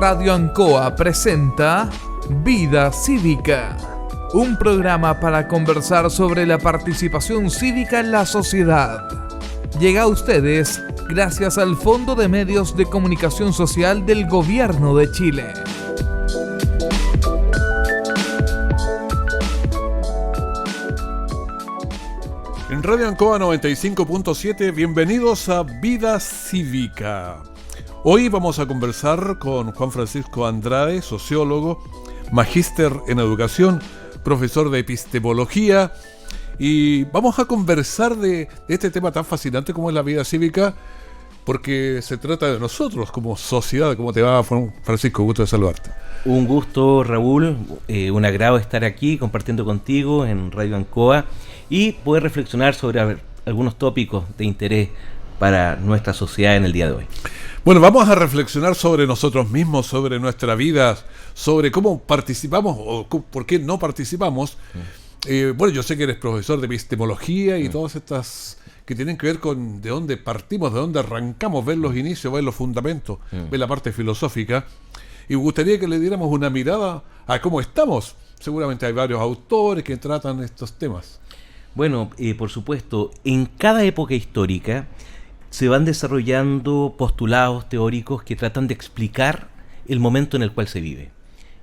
Radio Ancoa presenta Vida Cívica, un programa para conversar sobre la participación cívica en la sociedad. Llega a ustedes gracias al Fondo de Medios de Comunicación Social del Gobierno de Chile. En Radio Ancoa 95.7, bienvenidos a Vida Cívica. Hoy vamos a conversar con Juan Francisco Andrade, sociólogo, magíster en educación, profesor de epistemología, y vamos a conversar de este tema tan fascinante como es la vida cívica, porque se trata de nosotros como sociedad. ¿Cómo te va, Francisco? Gusto de saludarte. Un gusto, Raúl, un agrado estar aquí compartiendo contigo en Radio Ancoa y poder reflexionar sobre algunos tópicos de interés para nuestra sociedad en el día de hoy. Bueno, vamos a reflexionar sobre nosotros mismos, sobre nuestra vida, sobre cómo participamos o por qué no participamos. Bueno, yo sé que eres profesor de epistemología y todas estas que tienen que ver con de dónde partimos, de dónde arrancamos, ver los inicios, ver los fundamentos, ver la parte filosófica. Y me gustaría que le diéramos una mirada a cómo estamos. Seguramente hay varios autores que tratan estos temas. Bueno, por supuesto, en cada época histórica se van desarrollando postulados teóricos que tratan de explicar el momento en el cual se vive.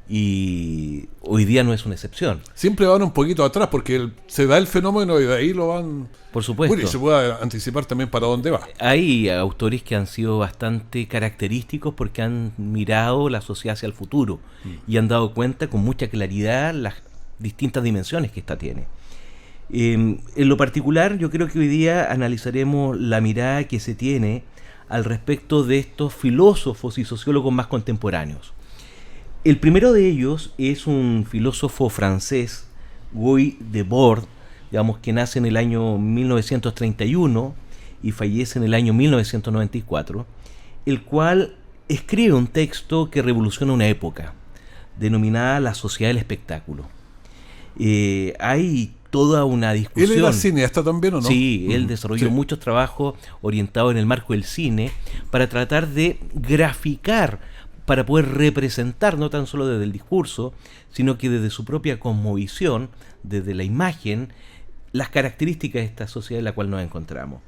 Y hoy día no es una excepción. Siempre van un poquito atrás porque se da el fenómeno y de ahí lo van... Por supuesto. Bueno, y se puede anticipar también para dónde va. Hay autores que han sido bastante característicos porque han mirado la sociedad hacia el futuro y han dado cuenta con mucha claridad las distintas dimensiones que ésta tiene. En lo particular, yo creo que hoy día analizaremos la mirada que se tiene al respecto de estos filósofos y sociólogos más contemporáneos. El primero de ellos es un filósofo francés, Guy Debord, digamos, que nace en el año 1931 y fallece en el año 1994, el cual escribe un texto que revoluciona una época, denominada la sociedad del espectáculo. Hay toda una discusión. ¿Él era cineasta también o no? Sí, él desarrolló muchos trabajos orientados en el marco del cine para tratar de graficar, para poder representar, no tan solo desde el discurso, sino que desde su propia cosmovisión, desde la imagen, las características de esta sociedad en la cual nos encontramos.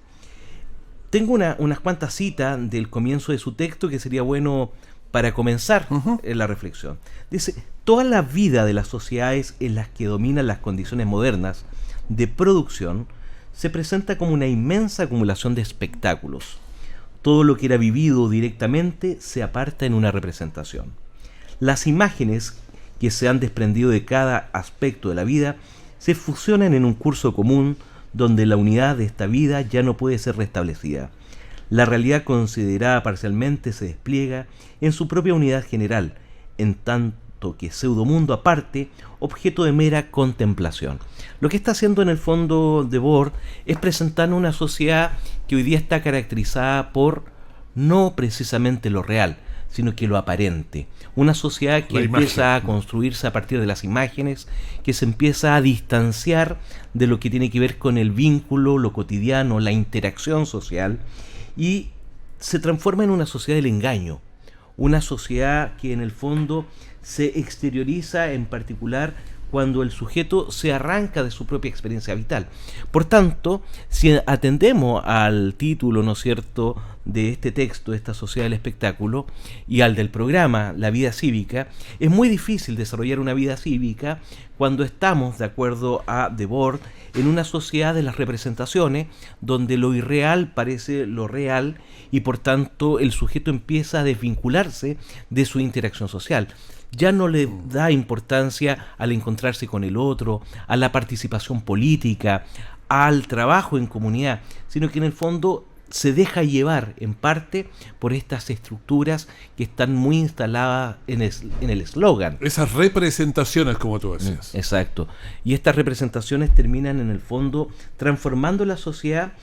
Tengo unas cuantas citas del comienzo de su texto que sería bueno para comenzar la reflexión. Dice: toda la vida de las sociedades en las que dominan las condiciones modernas de producción se presenta como una inmensa acumulación de espectáculos. Todo lo que era vivido directamente se aparta en una representación. Las imágenes que se han desprendido de cada aspecto de la vida se fusionan en un curso común donde la unidad de esta vida ya no puede ser restablecida. La realidad considerada parcialmente se despliega en su propia unidad general, en tanto que pseudomundo aparte, objeto de mera contemplación. Lo que está haciendo en el fondo Debord es presentar una sociedad que hoy día está caracterizada por no precisamente lo real, sino que lo aparente. Una sociedad que empieza a construirse a partir de las imágenes, que se empieza a distanciar de lo que tiene que ver con el vínculo, lo cotidiano, la interacción social, y se transforma en una sociedad del engaño, una sociedad que en el fondo se exterioriza en particular cuando el sujeto se arranca de su propia experiencia vital. Por tanto, si atendemos al título, ¿no es cierto?, de este texto, de esta sociedad del espectáculo, y al del programa, la vida cívica, es muy difícil desarrollar una vida cívica cuando estamos, de acuerdo a Debord, en una sociedad de las representaciones, donde lo irreal parece lo real y por tanto el sujeto empieza a desvincularse de su interacción social. Ya no le da importancia al encontrarse con el otro, a la participación política, al trabajo en comunidad, sino que en el fondo se deja llevar en parte por estas estructuras que están muy instaladas en el eslogan. Esas representaciones, como tú decías. Exacto. Y estas representaciones terminan en el fondo transformando la sociedad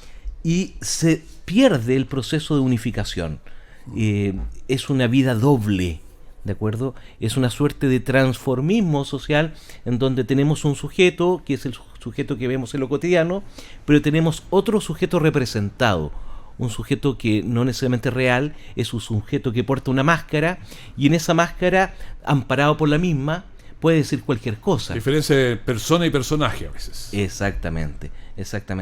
y se pierde el proceso de unificación. Es una vida doble, ¿de acuerdo? Es una suerte de transformismo social en donde tenemos un sujeto, que es el sujeto que vemos en lo cotidiano, pero tenemos otro sujeto representado, un sujeto que no necesariamente es real, es un sujeto que porta una máscara, y en esa máscara, amparado por la misma, puede decir cualquier cosa. Diferencia de persona y personaje a veces. Exactamente.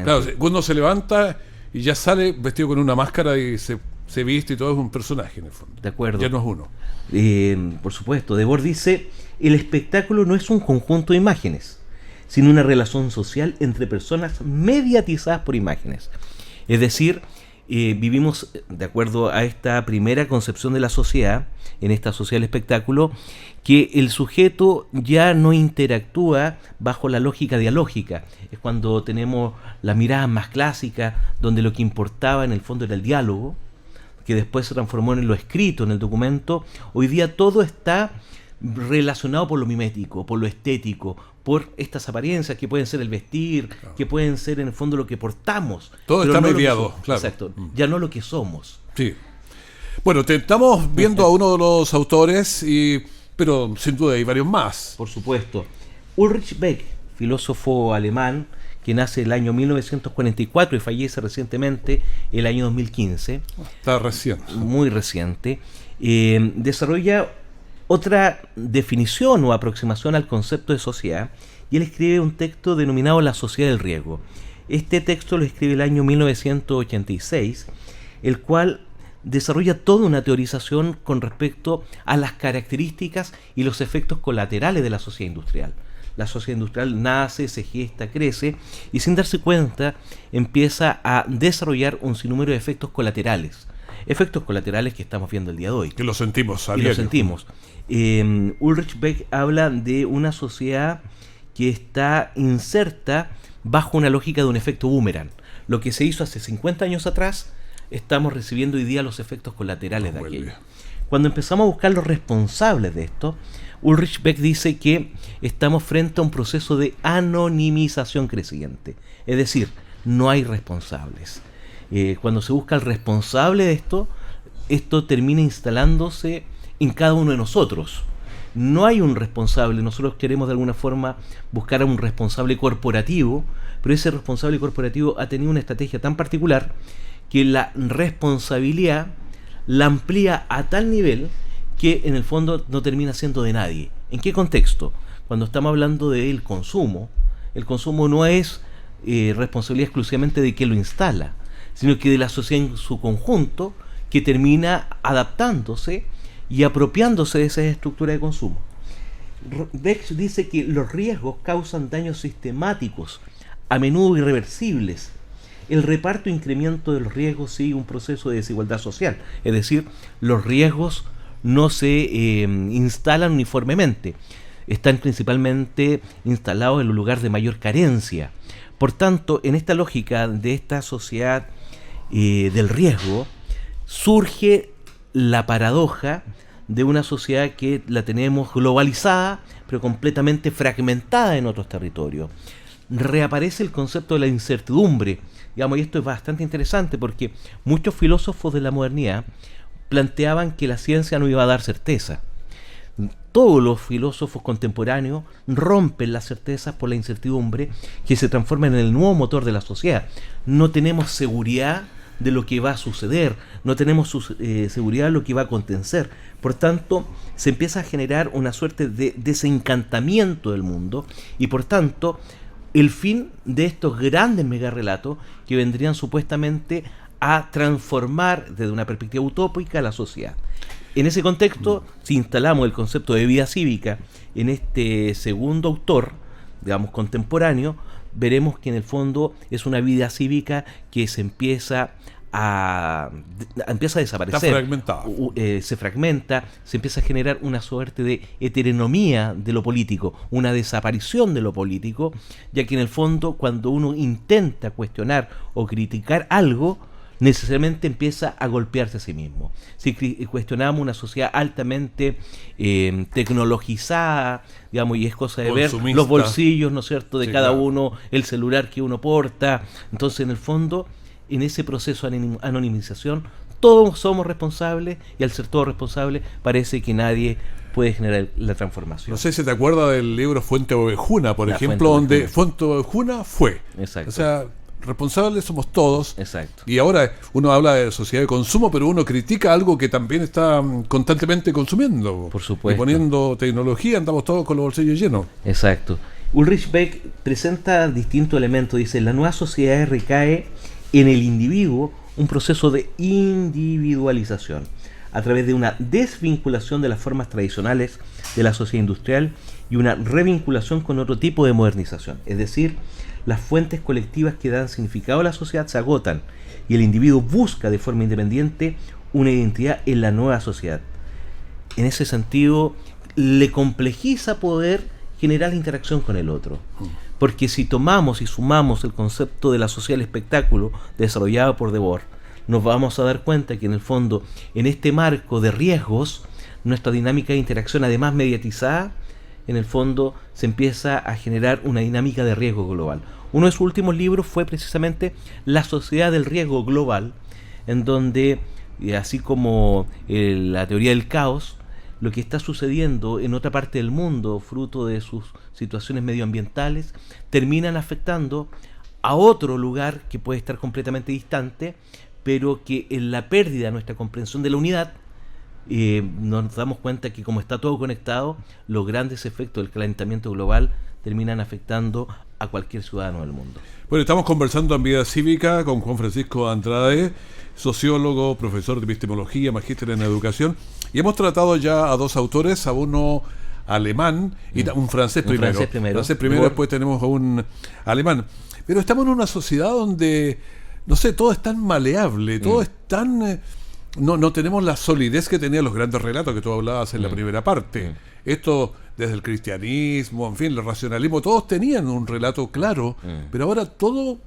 Claro, uno se levanta y ya sale vestido con una máscara y se viste y todo, es un personaje en el fondo. De acuerdo. Ya no es uno. Por supuesto, Debord dice: el espectáculo no es un conjunto de imágenes, sino una relación social entre personas mediatizadas por imágenes. Es decir, vivimos, de acuerdo a esta primera concepción de la sociedad, en esta sociedad del espectáculo, que el sujeto ya no interactúa bajo la lógica dialógica. Es cuando tenemos las miradas más clásicas, donde lo que importaba en el fondo era el diálogo, que después se transformó en lo escrito, en el documento. Hoy día todo está relacionado por lo mimético, por lo estético, por estas apariencias que pueden ser el vestir, claro, que pueden ser en el fondo lo que portamos. Todo está mediado, claro. Exacto, ya no lo que somos. Sí. Bueno, te estamos viendo a uno de los autores, pero sin duda hay varios más. Por supuesto. Ulrich Beck, filósofo alemán, que nace el año 1944 y fallece recientemente el año 2015. Está reciente. Muy reciente. Desarrolla otra definición o aproximación al concepto de sociedad, y él escribe un texto denominado La sociedad del riesgo. Este texto lo escribe el año 1986, el cual desarrolla toda una teorización con respecto a las características y los efectos colaterales de la sociedad industrial. La sociedad industrial nace, se gesta, crece, y sin darse cuenta empieza a desarrollar un sinnúmero de efectos colaterales. Efectos colaterales que estamos viendo el día de hoy. Que lo sentimos a diario. Lo sentimos. Ulrich Beck habla de una sociedad que está inserta bajo una lógica de un efecto boomerang. Lo que se hizo hace 50 años atrás, estamos recibiendo hoy día los efectos colaterales de aquello. Cuando empezamos a buscar los responsables de esto, Ulrich Beck dice que estamos frente a un proceso de anonimización creciente. Es decir, no hay responsables. Cuando se busca el responsable de esto termina instalándose en cada uno de nosotros. No hay un responsable. Nosotros queremos de alguna forma buscar a un responsable corporativo, pero ese responsable corporativo ha tenido una estrategia tan particular que la responsabilidad la amplía a tal nivel que en el fondo no termina siendo de nadie. ¿En qué contexto? Cuando estamos hablando del consumo, el consumo no es responsabilidad exclusivamente de quien lo instala, sino que de la sociedad en su conjunto, que termina adaptándose y apropiándose de esa estructura de consumo. Beck dice que los riesgos causan daños sistemáticos, a menudo irreversibles. El reparto e incremento de los riesgos sigue un proceso de desigualdad social, es decir, los riesgos no se instalan uniformemente, están principalmente instalados en los lugares de mayor carencia. Por tanto, en esta lógica de esta sociedad del riesgo, surge la paradoja de una sociedad que la tenemos globalizada, pero completamente fragmentada en otros territorios. Reaparece el concepto de la incertidumbre, digamos, y esto es bastante interesante porque muchos filósofos de la modernidad planteaban que la ciencia no iba a dar certeza. Todos los filósofos contemporáneos rompen las certezas por la incertidumbre, que se transforma en el nuevo motor de la sociedad. No tenemos seguridad de lo que va a suceder, no tenemos seguridad de lo que va a acontecer. Por tanto, se empieza a generar una suerte de desencantamiento del mundo, y por tanto, el fin de estos grandes megarrelatos que vendrían supuestamente a transformar desde una perspectiva utópica la sociedad. En ese contexto, si instalamos el concepto de vida cívica en este segundo autor, digamos contemporáneo, veremos que en el fondo es una vida cívica que se empieza a desaparecer. Está fragmentada. Se fragmenta, se empieza a generar una suerte de heteronomía de lo político, una desaparición de lo político, ya que en el fondo cuando uno intenta cuestionar o criticar algo, necesariamente empieza a golpearse a sí mismo. Si cuestionamos una sociedad altamente tecnologizada, digamos, y es cosa de ver los bolsillos, ¿no es cierto?, de cada uno, el celular que uno porta. Entonces, en el fondo, en ese proceso de anonimización, todos somos responsables, y al ser todos responsables, parece que nadie puede generar la transformación. No sé si te acuerdas del libro Fuente Ovejuna, por ejemplo, donde Fuente Ovejuna fue. Exacto. O sea, responsables somos todos. Exacto. Y ahora uno habla de sociedad de consumo, pero uno critica algo que también está constantemente consumiendo. Por supuesto. Y poniendo tecnología, andamos todos con los bolsillos llenos. Exacto. Ulrich Beck presenta distintos elementos. Dice, la nueva sociedad recae en el individuo un proceso de individualización a través de una desvinculación de las formas tradicionales de la sociedad industrial y una revinculación con otro tipo de modernización. Es decir, las fuentes colectivas que dan significado a la sociedad se agotan y el individuo busca de forma independiente una identidad en la nueva sociedad. En ese sentido, le complejiza poder generar la interacción con el otro. Porque si tomamos y sumamos el concepto de la sociedad del espectáculo desarrollado por Debord, nos vamos a dar cuenta que en el fondo, en este marco de riesgos, nuestra dinámica de interacción, además mediatizada, en el fondo se empieza a generar una dinámica de riesgo global. Uno de sus últimos libros fue precisamente La sociedad del riesgo global, en donde, así como la teoría del caos, lo que está sucediendo en otra parte del mundo, fruto de sus situaciones medioambientales, terminan afectando a otro lugar que puede estar completamente distante, pero que en la pérdida de nuestra comprensión de la unidad, nos damos cuenta que como está todo conectado, los grandes efectos del calentamiento global terminan afectando a cualquier ciudadano del mundo. Bueno, estamos conversando en Vida Cívica con Juan Francisco Andrade, sociólogo, profesor de epistemología, magíster en educación, y hemos tratado ya a dos autores, a uno alemán y un francés primero. Francés primero, después tenemos a un alemán. Pero estamos en una sociedad donde, no sé, todo es tan maleable, todo es tan... No tenemos la solidez que tenían los grandes relatos que tú hablabas en la primera parte. Esto desde el cristianismo, en fin, el racionalismo, todos tenían un relato claro, pero ahora todo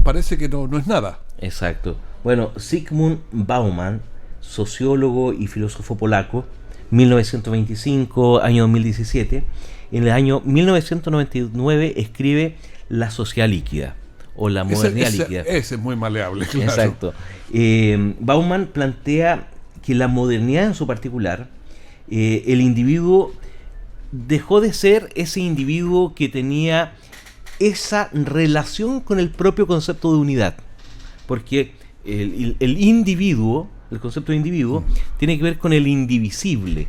parece que no es nada. Exacto. Bueno, Zygmunt Bauman, sociólogo y filósofo polaco, 1925, año 2017, en el año 1999 escribe La sociedad líquida, o la modernidad líquida. Ese es muy maleable, claro. Exacto. Bauman plantea que la modernidad en su particular, el individuo dejó de ser ese individuo que tenía esa relación con el propio concepto de unidad, porque el individuo, el concepto de individuo, tiene que ver con el indivisible.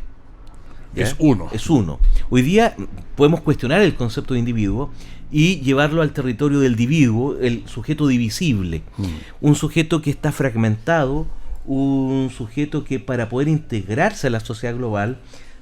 ¿Ya? Es uno. Es uno. Hoy día podemos cuestionar el concepto de individuo y llevarlo al territorio del dividuo, el sujeto divisible. Un sujeto que está fragmentado, un sujeto que para poder integrarse a la sociedad global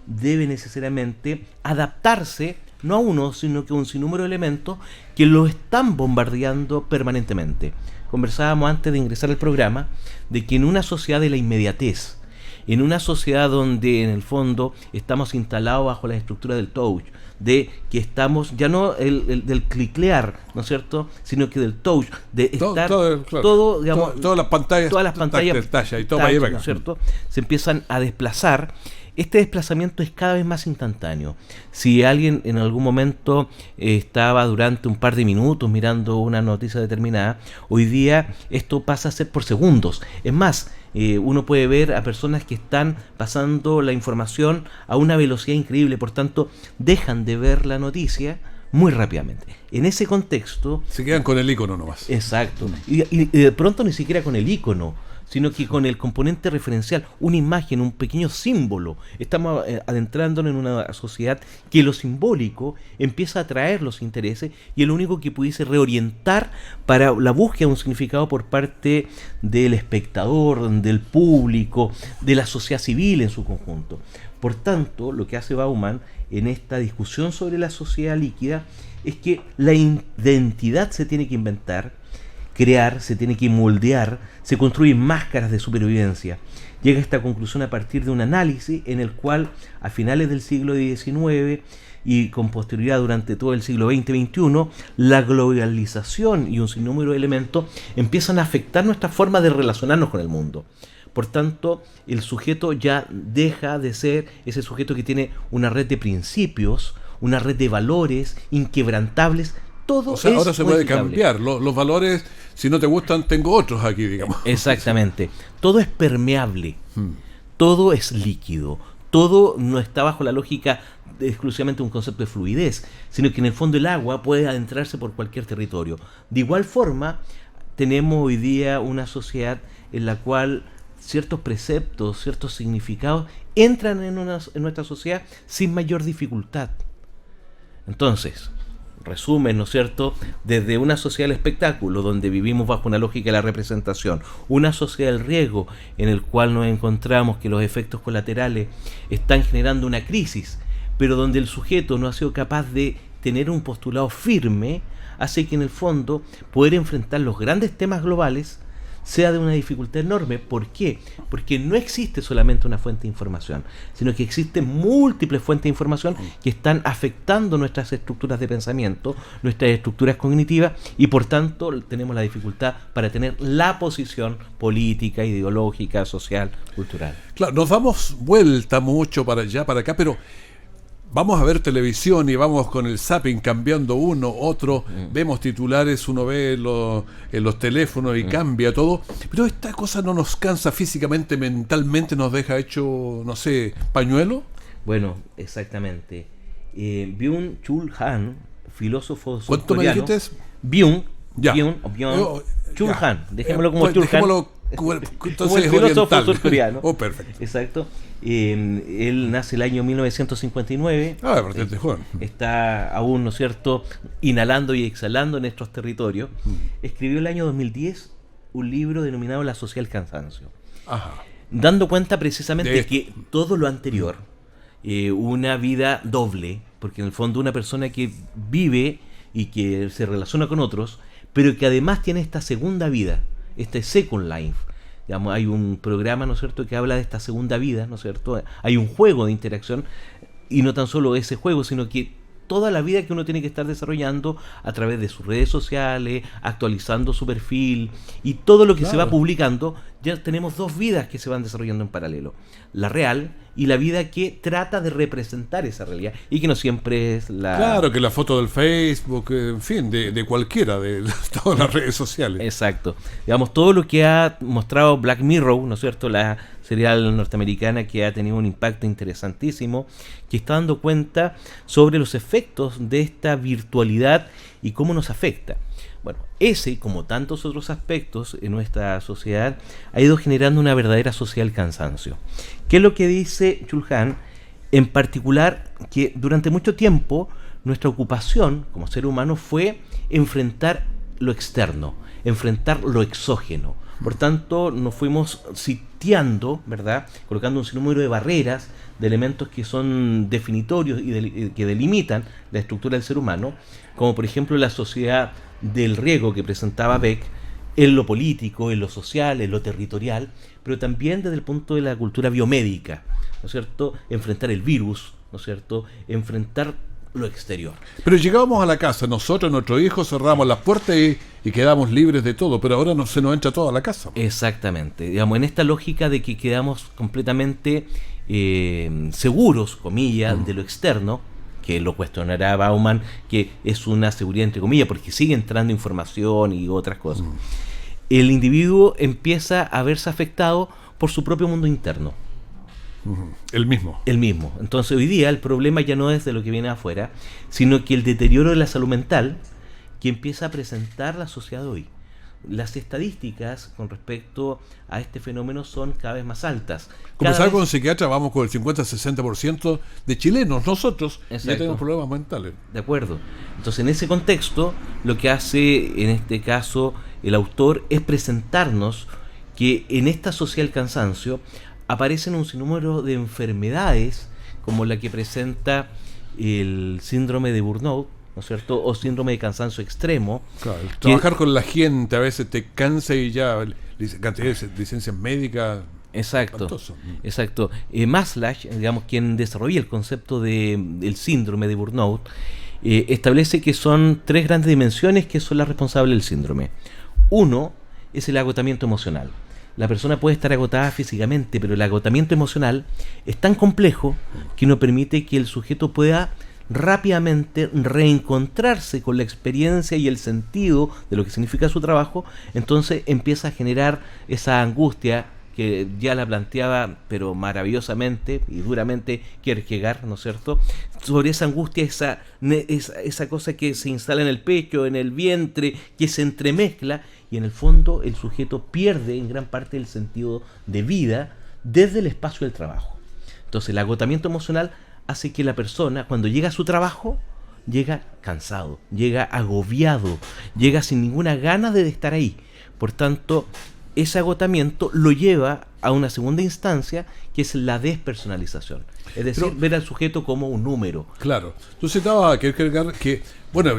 debe necesariamente adaptarse no a uno, sino que a un sinnúmero de elementos que lo están bombardeando permanentemente. Conversábamos antes de ingresar al programa de que en una sociedad de la inmediatez, en una sociedad donde en el fondo estamos instalados bajo la estructura del touch, de que estamos, ya no del cliclear, ¿no es cierto?, sino que del touch, de estar todo, digamos, todas las pantallas y todo touch, ¿no es cierto?, se empiezan a desplazar. Este desplazamiento es cada vez más instantáneo. Si alguien en algún momento estaba durante un par de minutos mirando una noticia determinada, hoy día esto pasa a ser por segundos. Es más, uno puede ver a personas que están pasando la información a una velocidad increíble, por tanto, dejan de ver la noticia muy rápidamente. En ese contexto... se quedan con el icono nomás. Exacto. Y de pronto ni siquiera con el icono, sino que con el componente referencial, una imagen, un pequeño símbolo. Estamos adentrándonos en una sociedad que lo simbólico empieza a atraer los intereses y es lo único que pudiese reorientar para la búsqueda de un significado por parte del espectador, del público, de la sociedad civil en su conjunto. Por tanto, lo que hace Bauman en esta discusión sobre la sociedad líquida es que la identidad se tiene que inventar, crear, se tiene que moldear, se construyen máscaras de supervivencia. Llega a esta conclusión a partir de un análisis en el cual a finales del siglo XIX y con posterioridad durante todo el siglo XX-XXI, la globalización y un sinnúmero de elementos empiezan a afectar nuestra forma de relacionarnos con el mundo. Por tanto, el sujeto ya deja de ser ese sujeto que tiene una red de principios, una red de valores inquebrantables. Todo, o sea, ahora se puede cambiar. Los valores, si no te gustan, tengo otros aquí, digamos. Exactamente. Todo es permeable. Todo es líquido. Todo no está bajo la lógica exclusivamente un concepto de fluidez, sino que en el fondo el agua puede adentrarse por cualquier territorio. De igual forma, tenemos hoy día una sociedad en la cual ciertos preceptos, ciertos significados entran en nuestra sociedad sin mayor dificultad. Entonces, resumen, ¿no es cierto?, desde una sociedad del espectáculo, donde vivimos bajo una lógica de la representación, una sociedad del riesgo, en el cual nos encontramos que los efectos colaterales están generando una crisis, pero donde el sujeto no ha sido capaz de tener un postulado firme, hace que en el fondo poder enfrentar los grandes temas globales sea de una dificultad enorme. ¿Por qué? Porque no existe solamente una fuente de información, sino que existen múltiples fuentes de información que están afectando nuestras estructuras de pensamiento, nuestras estructuras cognitivas, y por tanto tenemos la dificultad para tener la posición política, ideológica, social, cultural. Claro, nos damos vuelta mucho para allá, para acá, pero vamos a ver televisión y vamos con el zapping cambiando uno, otro, vemos titulares, uno ve en los teléfonos y cambia todo, pero esta cosa no nos cansa físicamente, mentalmente, nos deja hecho, no sé, pañuelo. Bueno, exactamente. Byung-Chul Han, filósofo surcoreano. ¿Cuánto me dijiste? Chul Han, dejémoslo como Chul Han. Entonces el es filósofo oriental. surcoreano. Oh, perfecto. Exacto. Él nace el año 1959. Bastante joven. Está aún, ¿no es cierto?, inhalando y exhalando en estos territorios. Escribió el año 2010 un libro denominado La Sociedad del Cansancio. Ajá. Dando cuenta precisamente de que todo lo anterior, una vida doble, porque en el fondo una persona que vive y que se relaciona con otros, pero que además tiene esta segunda vida, este Second Life. Digamos, hay un programa, ¿no es cierto?, que habla de esta segunda vida, ¿no es cierto? Hay un juego de interacción, y no tan solo ese juego, sino que toda la vida que uno tiene que estar desarrollando a través de sus redes sociales, actualizando su perfil, y todo lo que se va publicando, ya tenemos dos vidas que se van desarrollando en paralelo. La real y la vida que trata de representar esa realidad, y que no siempre es la... Claro, que la foto del Facebook, en fin, de cualquiera, de todas las redes sociales. Exacto. Digamos, todo lo que ha mostrado Black Mirror, ¿no es cierto?, la serial norteamericana, que ha tenido un impacto interesantísimo, que está dando cuenta sobre los efectos de esta virtualidad y cómo nos afecta. Bueno, ese, como tantos otros aspectos en nuestra sociedad, ha ido generando una verdadera sociedad del cansancio. ¿Qué es lo que dice Chul Han? En particular, que durante mucho tiempo nuestra ocupación como ser humano fue enfrentar lo externo, enfrentar lo exógeno. Por tanto, nos fuimos sitiando, ¿verdad?, colocando un sinnúmero de barreras, de elementos que son definitorios y que delimitan la estructura del ser humano, como por ejemplo la sociedad del riesgo que presentaba Beck, en lo político, en lo social, en lo territorial, pero también desde el punto de la cultura biomédica, ¿no es cierto?, enfrentar el virus, ¿no es cierto?, enfrentar lo exterior. Pero llegábamos a la casa, nosotros, nuestros hijos, cerramos las puertas y quedamos libres de todo, pero ahora se nos entra todo a la casa. Exactamente, digamos, en esta lógica de que quedamos completamente seguros, comillas, de lo externo, que lo cuestionará Bauman, que es una seguridad entre comillas, porque sigue entrando información y otras cosas. El individuo empieza a verse afectado por su propio mundo interno. El mismo. Entonces hoy día el problema ya no es de lo que viene afuera, sino que el deterioro de la salud mental que empieza a presentar la sociedad hoy. Las estadísticas con respecto a este fenómeno son cada vez más altas. Conversar con un psiquiatra, vamos con el 50-60% de chilenos, nosotros ya tenemos problemas mentales. De acuerdo. Entonces, en ese contexto, lo que hace en este caso el autor es presentarnos que en esta sociedad del cansancio aparecen un sinnúmero de enfermedades, como la que presenta el síndrome de burnout, ¿no es cierto?, o síndrome de cansancio extremo. Claro, trabajar con la gente a veces te cansa y ya cantidad de licencias médicas. Exacto. Maslach, digamos, quien desarrolla el concepto del síndrome de burnout, establece que son tres grandes dimensiones que son las responsables del síndrome. Uno es el agotamiento emocional. La persona puede estar agotada físicamente, pero el agotamiento emocional es tan complejo que no permite que el sujeto pueda rápidamente reencontrarse con la experiencia y el sentido de lo que significa su trabajo. Entonces empieza a generar esa angustia que ya la planteaba, pero maravillosamente y duramente, Kierkegaard, ¿no es cierto?, sobre esa angustia, esa cosa que se instala en el pecho, en el vientre, que se entremezcla, y en el fondo el sujeto pierde en gran parte el sentido de vida desde el espacio del trabajo. Entonces el agotamiento emocional hace que la persona, cuando llega a su trabajo, llega cansado, llega agobiado, llega sin ninguna gana de estar ahí. Por tanto, ese agotamiento lo lleva a una segunda instancia, que es la despersonalización. Es decir, ver al sujeto como un número. Claro. Tú citabas a Kierkegaard que, bueno,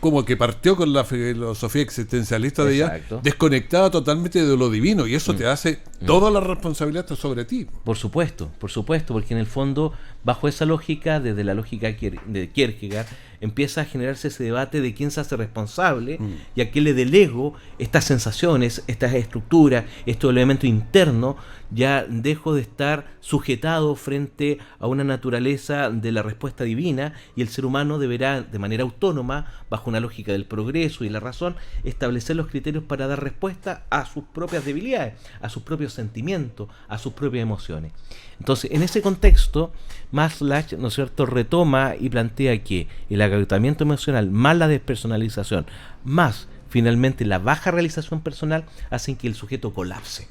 como que partió con la filosofía existencialista de ella, desconectada totalmente de lo divino, y eso te hace toda la responsabilidad sobre ti. Por supuesto, porque en el fondo, bajo esa lógica, desde la lógica de Kierkegaard, empieza a generarse ese debate de quién se hace responsable y a qué le delego estas sensaciones, estas estructuras, estos elementos internos. Ya dejo de estar sujetado frente a una naturaleza de la respuesta divina, y el ser humano deberá, de manera autónoma, bajo una lógica del progreso y la razón, establecer los criterios para dar respuesta a sus propias debilidades, a sus propios sentimientos, a sus propias emociones. Entonces, en ese contexto, Maslach, ¿no es cierto?, retoma y plantea que el agotamiento emocional más la despersonalización, más finalmente la baja realización personal, hacen que el sujeto colapse.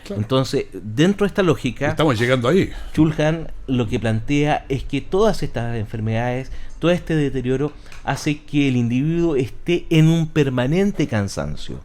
Claro. Entonces, dentro de esta lógica, estamos llegando ahí. Chulhan lo que plantea es que todas estas enfermedades, todo este deterioro, hace que el individuo esté en un permanente cansancio.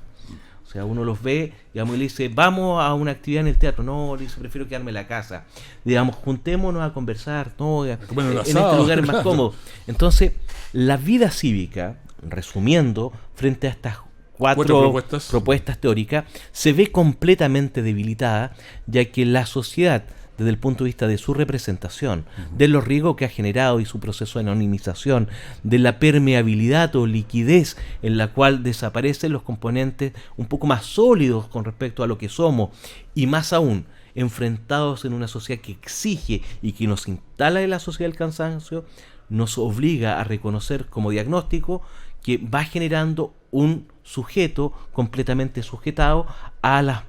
O sea, uno los ve, digamos, y le dice, vamos a una actividad en el teatro. No, le dice, prefiero quedarme en la casa. Digamos, juntémonos a conversar. No, en este lugar es más cómodo. Entonces, la vida cívica, resumiendo, frente a estas cuatro propuestas teóricas, se ve completamente debilitada, ya que la sociedad, desde el punto de vista de su representación, de los riesgos que ha generado y su proceso de anonimización, de la permeabilidad o liquidez en la cual desaparecen los componentes un poco más sólidos con respecto a lo que somos, y más aún, enfrentados en una sociedad que exige y que nos instala en la sociedad del cansancio, nos obliga a reconocer como diagnóstico que va generando un sujeto completamente sujetado a las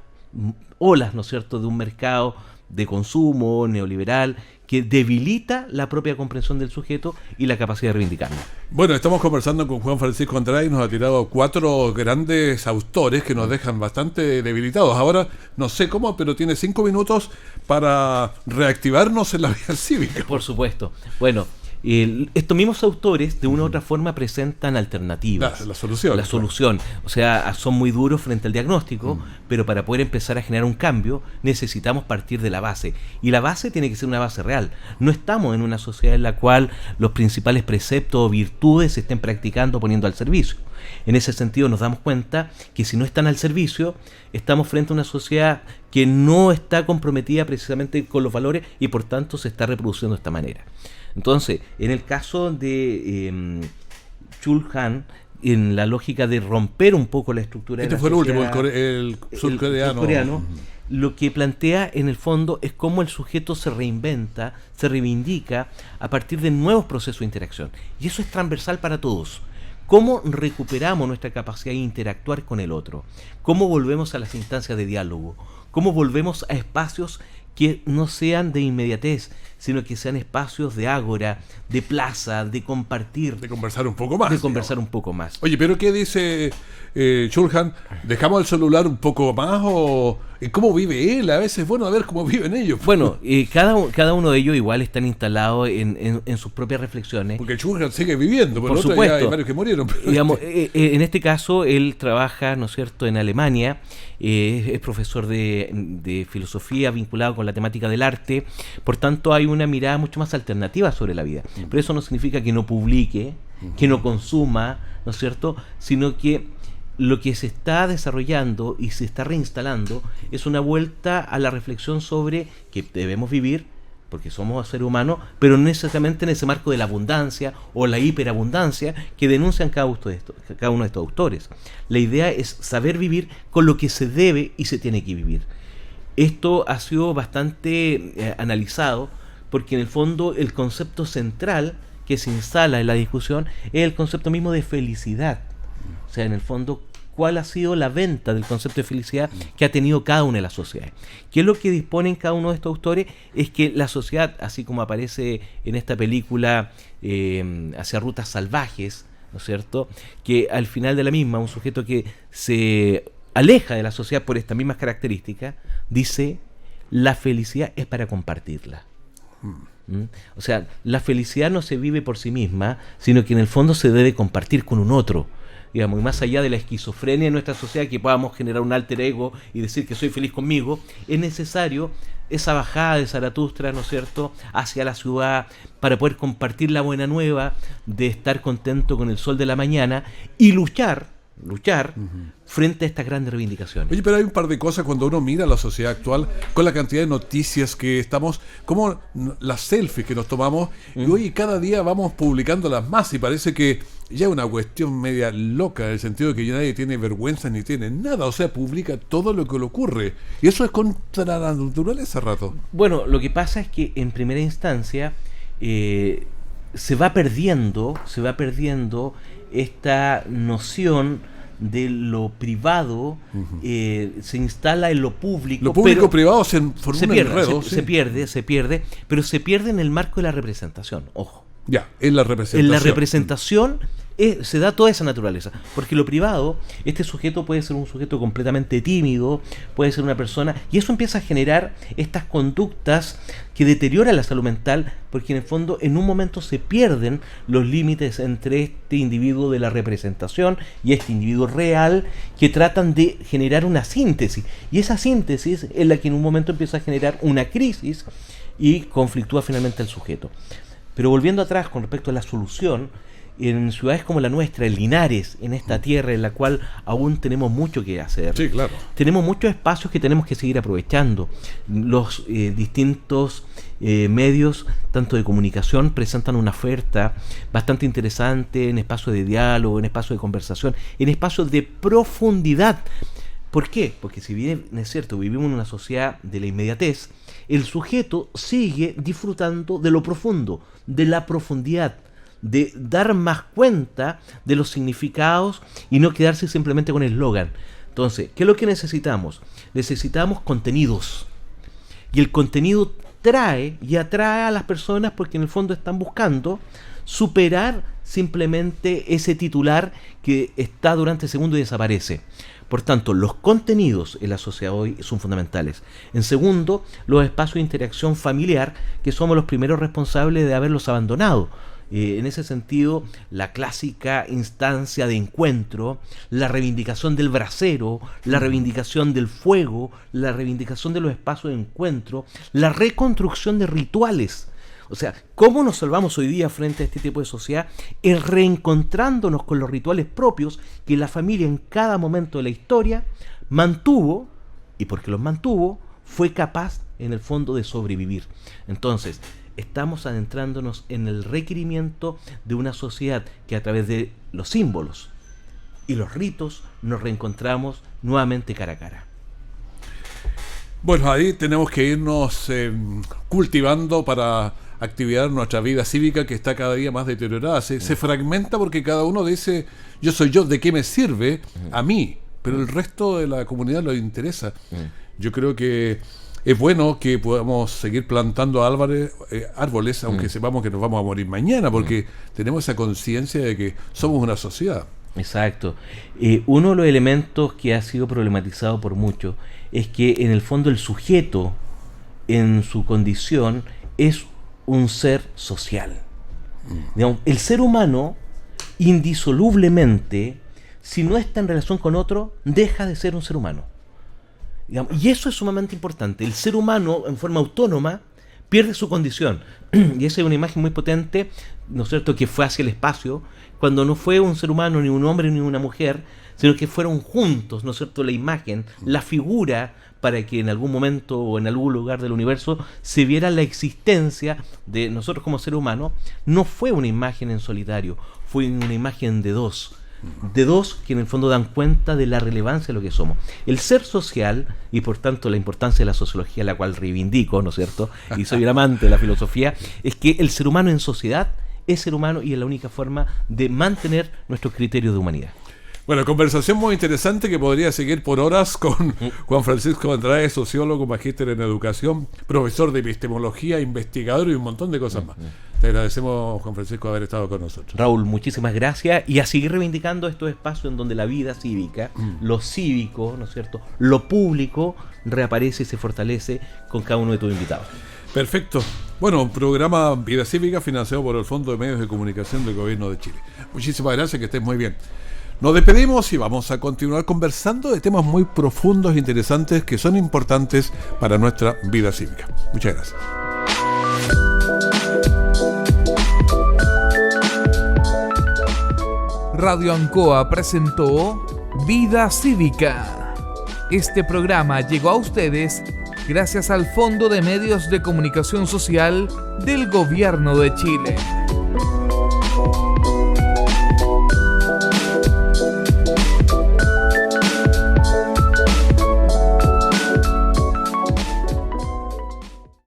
olas, ¿no es cierto?, de un mercado de consumo neoliberal que debilita la propia comprensión del sujeto y la capacidad de reivindicarlo. Bueno, estamos conversando con Juan Francisco Andrade y nos ha tirado 4 grandes autores que nos dejan bastante debilitados. Ahora, no sé cómo, pero tiene 5 minutos para reactivarnos en la vida cívica. Por supuesto. Bueno, estos mismos autores de una u otra forma presentan alternativas. La solución. La solución. O sea, son muy duros frente al diagnóstico, pero para poder empezar a generar un cambio necesitamos partir de la base. Y la base tiene que ser una base real. No estamos en una sociedad en la cual los principales preceptos o virtudes se estén practicando poniendo al servicio. En ese sentido nos damos cuenta que si no están al servicio, estamos frente a una sociedad que no está comprometida precisamente con los valores y por tanto se está reproduciendo de esta manera. Entonces, en el caso de Chulhan, en la lógica de romper un poco la estructura de la fue sociedad, el último, el surcoreano. Lo que plantea en el fondo es cómo el sujeto se reinventa, se reivindica a partir de nuevos procesos de interacción. Y eso es transversal para todos. ¿Cómo recuperamos nuestra capacidad de interactuar con el otro? ¿Cómo volvemos a las instancias de diálogo? ¿Cómo volvemos a espacios que no sean de inmediatez, sino que sean espacios de ágora, de plaza, de compartir? De conversar un poco más. De conversar un poco más. Oye, pero ¿qué dice Chulhan? ¿Dejamos el celular un poco más o cómo vive él? A veces, bueno, a ver cómo viven ellos. Bueno, cada uno de ellos igual están instalados en sus propias reflexiones. Porque Chulhan sigue viviendo, por supuesto. Hay varios que murieron. Digamos, en este caso, él trabaja, ¿no es cierto?, en Alemania, es profesor de filosofía vinculado con la temática del arte, por tanto hay una mirada mucho más alternativa sobre la vida. Pero eso no significa que no publique, que no consuma, ¿no es cierto?, sino que lo que se está desarrollando y se está reinstalando es una vuelta a la reflexión sobre que debemos vivir, porque somos seres humanos, pero no necesariamente en ese marco de la abundancia o la hiperabundancia que denuncian cada uno de estos autores. La idea es saber vivir con lo que se debe y se tiene que vivir. Esto ha sido bastante analizado, porque en el fondo el concepto central que se instala en la discusión es el concepto mismo de felicidad. O sea, en el fondo, cuál ha sido la venta del concepto de felicidad que ha tenido cada una de las sociedades. ¿Qué es lo que disponen cada uno de estos autores? Es que la sociedad, así como aparece en esta película Hacia rutas salvajes, ¿no es cierto?, que al final de la misma, un sujeto que se aleja de la sociedad por estas mismas características, dice: la felicidad es para compartirla. O sea, la felicidad no se vive por sí misma, sino que en el fondo se debe compartir con un otro. Digamos, y más allá de la esquizofrenia en nuestra sociedad, que podamos generar un alter ego y decir que soy feliz conmigo, es necesario esa bajada de Zaratustra, ¿no es cierto?, hacia la ciudad, para poder compartir la buena nueva de estar contento con el sol de la mañana y luchar frente a estas grandes reivindicaciones. Oye, pero hay un par de cosas cuando uno mira la sociedad actual, con la cantidad de noticias que estamos, como las selfies que nos tomamos, y hoy cada día vamos publicándolas más, y parece que ya es una cuestión media loca, en el sentido de que ya nadie tiene vergüenza ni tiene nada, o sea, publica todo lo que le ocurre, y eso es contra la naturaleza, rato. Bueno, lo que pasa es que en primera instancia se va perdiendo esta noción de lo privado, se instala en lo público. Lo público-privado se forma un pierde, enredo. Se pierde, pero se pierde en el marco de la representación, ojo. Ya, en la representación. En la representación se da toda esa naturaleza, porque lo privado, este sujeto puede ser un sujeto completamente tímido, puede ser una persona, y eso empieza a generar estas conductas que deterioran la salud mental, porque en el fondo en un momento se pierden los límites entre este individuo de la representación y este individuo real, que tratan de generar una síntesis, y esa síntesis es la que en un momento empieza a generar una crisis y conflictúa finalmente al sujeto. Pero volviendo atrás con respecto a la solución, en ciudades como la nuestra, en Linares, en esta tierra en la cual aún tenemos mucho que hacer. Sí, claro. Tenemos muchos espacios que tenemos que seguir aprovechando. Los distintos medios, tanto de comunicación, presentan una oferta bastante interesante en espacios de diálogo, en espacios de conversación, en espacios de profundidad. ¿Por qué? Porque si bien es cierto, vivimos en una sociedad de la inmediatez, el sujeto sigue disfrutando de lo profundo, de la profundidad, de dar más cuenta de los significados y no quedarse simplemente con el eslogan. Entonces, ¿qué es lo que necesitamos? Necesitamos contenidos. Y el contenido trae y atrae a las personas porque en el fondo están buscando superar simplemente ese titular que está durante segundos y desaparece. Por tanto, los contenidos en la sociedad hoy son fundamentales. En segundo, los espacios de interacción familiar, que somos los primeros responsables de haberlos abandonado. En ese sentido, la clásica instancia de encuentro, la reivindicación del brasero, la reivindicación del fuego, la reivindicación de los espacios de encuentro, la reconstrucción de rituales. O sea, ¿cómo nos salvamos hoy día frente a este tipo de sociedad? Es reencontrándonos con los rituales propios que la familia en cada momento de la historia mantuvo, y porque los mantuvo, fue capaz en el fondo de sobrevivir. Entonces, estamos adentrándonos en el requerimiento de una sociedad que a través de los símbolos y los ritos nos reencontramos nuevamente cara a cara. Bueno, ahí tenemos que irnos cultivando para activar nuestra vida cívica, que está cada día más deteriorada. Se fragmenta porque cada uno dice: yo soy yo, ¿de qué me sirve a mí? Pero el resto de la comunidad lo interesa. Yo creo que es bueno que podamos seguir plantando árboles, aunque sepamos que nos vamos a morir mañana, porque tenemos esa conciencia de que somos una sociedad. Exacto. Uno de los elementos que ha sido problematizado por muchos es que en el fondo el sujeto, en su condición, es un ser social. Digamos, el ser humano, indisolublemente, si no está en relación con otro, deja de ser un ser humano. Digamos, y eso es sumamente importante. El ser humano, en forma autónoma, pierde su condición. Y esa es una imagen muy potente, ¿no es cierto?, que fue hacia el espacio, cuando no fue un ser humano, ni un hombre, ni una mujer, sino que fueron juntos, ¿no es cierto?, la imagen, la figura, para que en algún momento o en algún lugar del universo se viera la existencia de nosotros como ser humano. No fue una imagen en solitario, fue una imagen de dos que en el fondo dan cuenta de la relevancia de lo que somos. El ser social, y por tanto la importancia de la sociología, la cual reivindico, ¿no es cierto?, y soy un amante de la filosofía, es que el ser humano en sociedad es ser humano y es la única forma de mantener nuestros criterios de humanidad. Bueno, conversación muy interesante que podría seguir por horas con Juan Francisco Andrade, sociólogo, magíster en educación, profesor de epistemología, investigador y un montón de cosas más. Te agradecemos, Juan Francisco, haber estado con nosotros. Raúl, muchísimas gracias, y a seguir reivindicando estos espacios en donde la vida cívica, lo cívico, ¿no es cierto?, lo público reaparece y se fortalece con cada uno de tus invitados. Perfecto. Bueno, programa Vida Cívica financiado por el Fondo de Medios de Comunicación del Gobierno de Chile. Muchísimas gracias, que estés muy bien. Nos despedimos y vamos a continuar conversando de temas muy profundos e interesantes que son importantes para nuestra vida cívica. Muchas gracias. Radio Ancoa presentó Vida Cívica. Este programa llegó a ustedes gracias al Fondo de Medios de Comunicación Social del Gobierno de Chile.